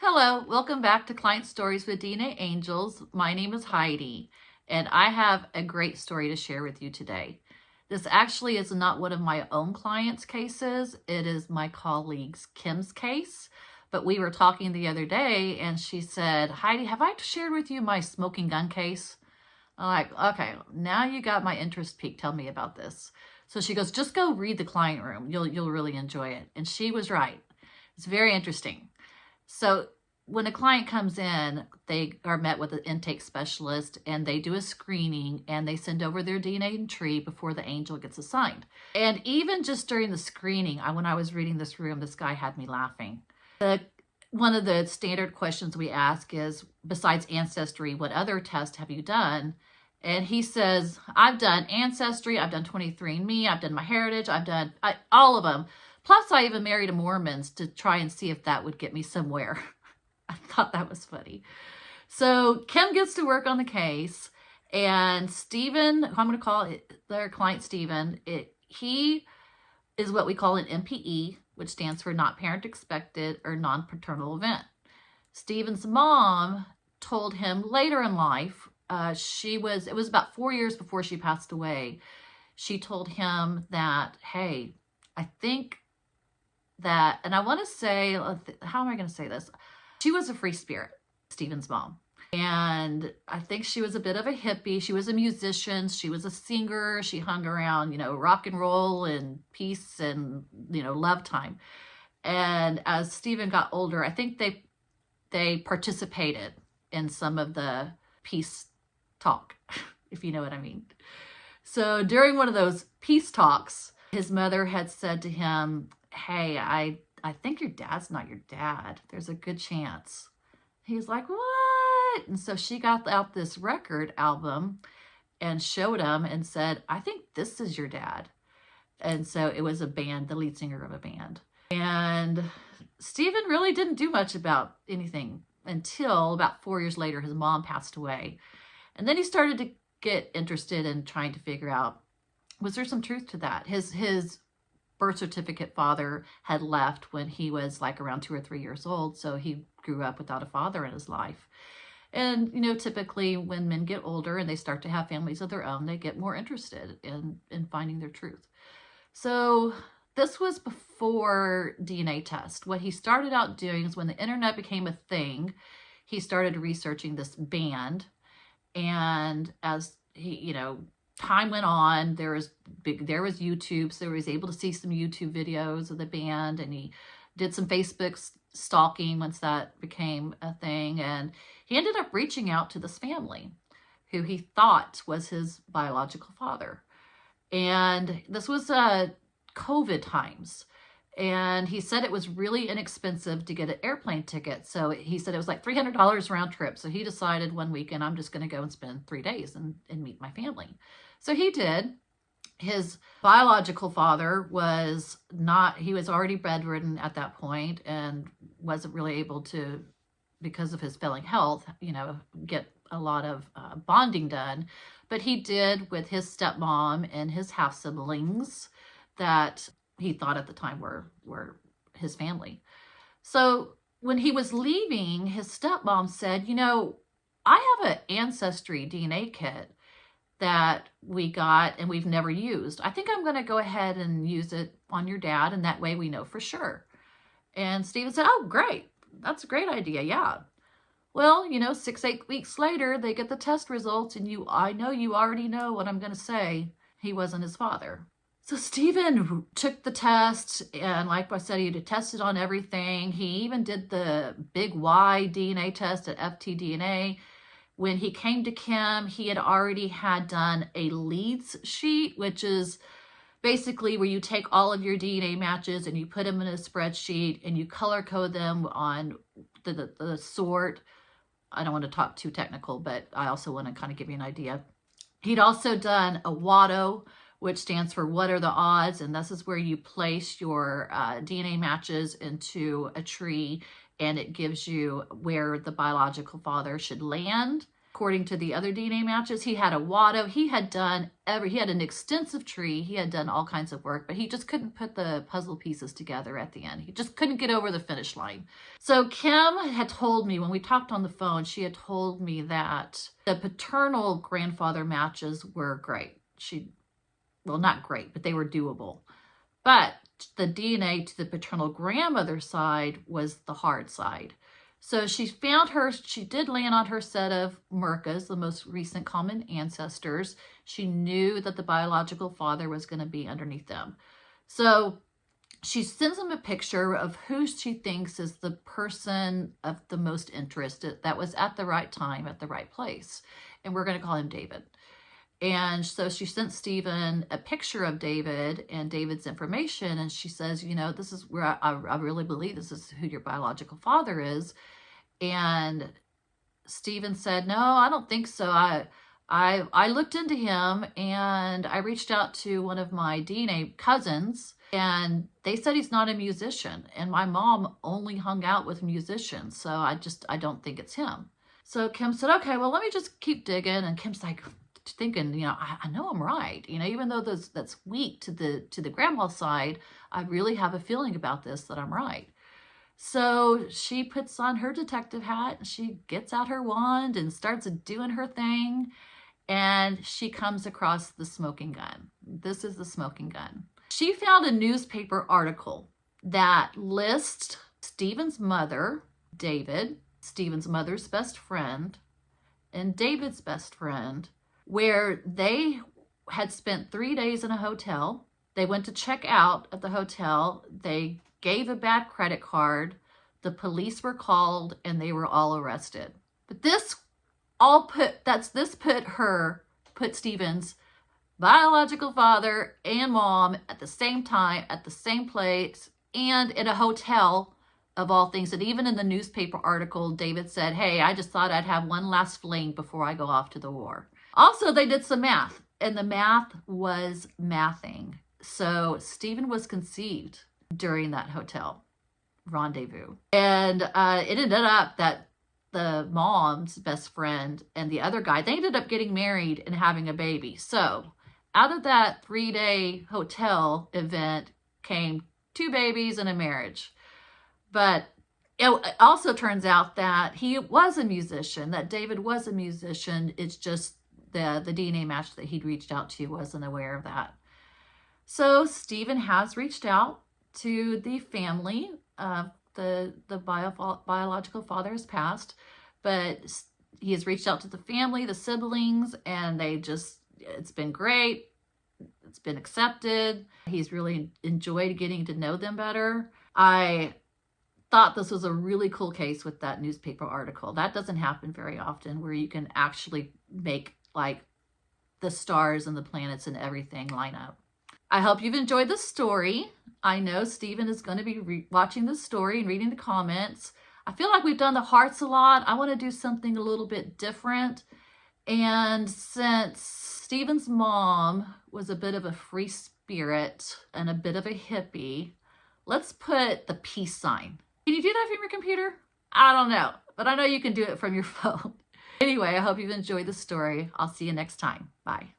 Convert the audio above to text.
Hello, welcome back to Client Stories with DNAngels. My name is Heidi, and I have a great story to share with you today. This actually is not one of my own clients' cases. It is my colleague's Kim's case. But we were talking the other day, and she said, Heidi, have I shared with you my smoking gun case? I'm like, okay, now you got my interest peaked. Tell me about this. So she goes, just go read the client room. You'll really enjoy it. And she was right. It's very interesting. So when a client comes in, they are met with an intake specialist and they do a screening and they send over their DNA tree before the angel gets assigned. And even just during the screening, when I was reading this room, this guy had me laughing. One of the standard questions we ask is, besides Ancestry, what other test have you done? And he says, I've done Ancestry, I've done 23andMe, I've done MyHeritage, I've done all of them. Plus, I even married a Mormon to try and see if that would get me somewhere. I thought that was funny. So Kim gets to work on the case, and Stephen, who I'm going to call it, their client Stephen, he is what we call an NPE, which stands for not parent expected or non-paternal event. Stephen's mom told him later in life, it was about 4 years before she passed away, she told him that, hey, I think that, and I want to say, how am I going to say this? She was a free spirit, Stephen's mom. And I think she was a bit of a hippie. She was a musician. She was a singer. She hung around, rock and roll and peace and, love time. And as Stephen got older, I think they participated in some of the peace talk, if you know what I mean. So during one of those peace talks, his mother had said to him, hey, I think your dad's not your dad. There's a good chance. He's like, what? And so she got out this record album and showed him and said, I think this is your dad. And so it was a band, the lead singer of a band. And Stephen really didn't do much about anything until about 4 years later, his mom passed away. And then he started to get interested in trying to figure out, was there some truth to that? His birth certificate father had left when he was like around 2 or 3 years old. So he grew up without a father in his life. And, typically when men get older and they start to have families of their own, they get more interested in finding their truth. So this was before DNA test. What he started out doing is when the internet became a thing, he started researching this band. And as he, time went on, there was YouTube, so he was able to see some YouTube videos of the band, and he did some Facebook stalking once that became a thing, and he ended up reaching out to this family who he thought was his biological father. And this was COVID times, and he said it was really inexpensive to get an airplane ticket. So he said it was like $300 round trip. So he decided one weekend, I'm just going to go and spend 3 days and meet my family. So he did. His biological father was he was already bedridden at that point and wasn't really able to, because of his failing health, get a lot of bonding done. But he did with his stepmom and his half siblings that he thought at the time were his family. So when he was leaving, his stepmom said, I have an Ancestry DNA kit that we got and we've never used. I think I'm going to go ahead and use it on your dad, and that way we know for sure. And Stephen said, oh, great. That's a great idea. Yeah. Well, 6-8 weeks later, they get the test results, and I know you already know what I'm going to say. He wasn't his father. So Stephen took the test, and like I said, he had tested on everything. He even did the big Y DNA test at FTDNA. When he came to Kim, he had already done a leads sheet, which is basically where you take all of your DNA matches and you put them in a spreadsheet and you color code them on the sort. I don't want to talk too technical, but I also want to kind of give you an idea. He'd also done a WADO, which stands for what are the odds, and this is where you place your DNA matches into a tree, and it gives you where the biological father should land. According to the other DNA matches, he had a Watto. He had an extensive tree. He had done all kinds of work, but he just couldn't put the puzzle pieces together at the end. He just couldn't get over the finish line. So Kim had told me when we talked on the phone, she had told me that the paternal grandfather matches were great. Well, not great, but they were doable. But the DNA to the paternal grandmother side was the hard side. So she did land on her set of Merkas, the most recent common ancestors. She knew that the biological father was going to be underneath them. So she sends him a picture of who she thinks is the person of the most interest that was at the right time, at the right place. And we're going to call him David. And so she sent Stephen a picture of David and David's information. And she says, this is where I really believe this is who your biological father is. And Stephen said, no, I don't think so. I looked into him and I reached out to one of my DNA cousins and they said he's not a musician. And my mom only hung out with musicians. So I don't think it's him. So Kim said, okay, well, let me just keep digging. And Kim's like thinking, I know I'm right. Even though that's weak to the grandma side, I really have a feeling about this that I'm right. So she puts on her detective hat, and she gets out her wand and starts doing her thing. And she comes across the smoking gun. This is the smoking gun. She found a newspaper article that lists Stephen's mother, David, Stephen's mother's best friend, and David's best friend, where they had spent 3 days in a hotel. They went to check out at the hotel. They gave a bad credit card. The police were called and they were all arrested. But this put Stephen's biological father and mom at the same time, at the same place, and in a hotel of all things. And even in the newspaper article, David said, hey, I just thought I'd have one last fling before I go off to the war. Also, they did some math, and the math was mathing. So Stephen was conceived during that hotel rendezvous. And it ended up that the mom's best friend and the other guy, they ended up getting married and having a baby. So out of that 3-day hotel event came 2 babies and a marriage. But it also turns out that he was a musician, that David was a musician. It's just the DNA match that he'd reached out to wasn't aware of that. So Stephen has reached out to the family. The biological father has passed, but he has reached out to the family, the siblings, and it's been great. It's been accepted. He's really enjoyed getting to know them better. I thought this was a really cool case with that newspaper article. That doesn't happen very often, where you can actually make like the stars and the planets and everything line up. I hope you've enjoyed the story. I know Stephen is going to be watching the story and reading the comments. I feel like we've done the hearts a lot. I want to do something a little bit different. And since Stephen's mom was a bit of a free spirit and a bit of a hippie, let's put the peace sign. Can you do that from your computer? I don't know, but I know you can do it from your phone. Anyway, I hope you've enjoyed the story. I'll see you next time. Bye.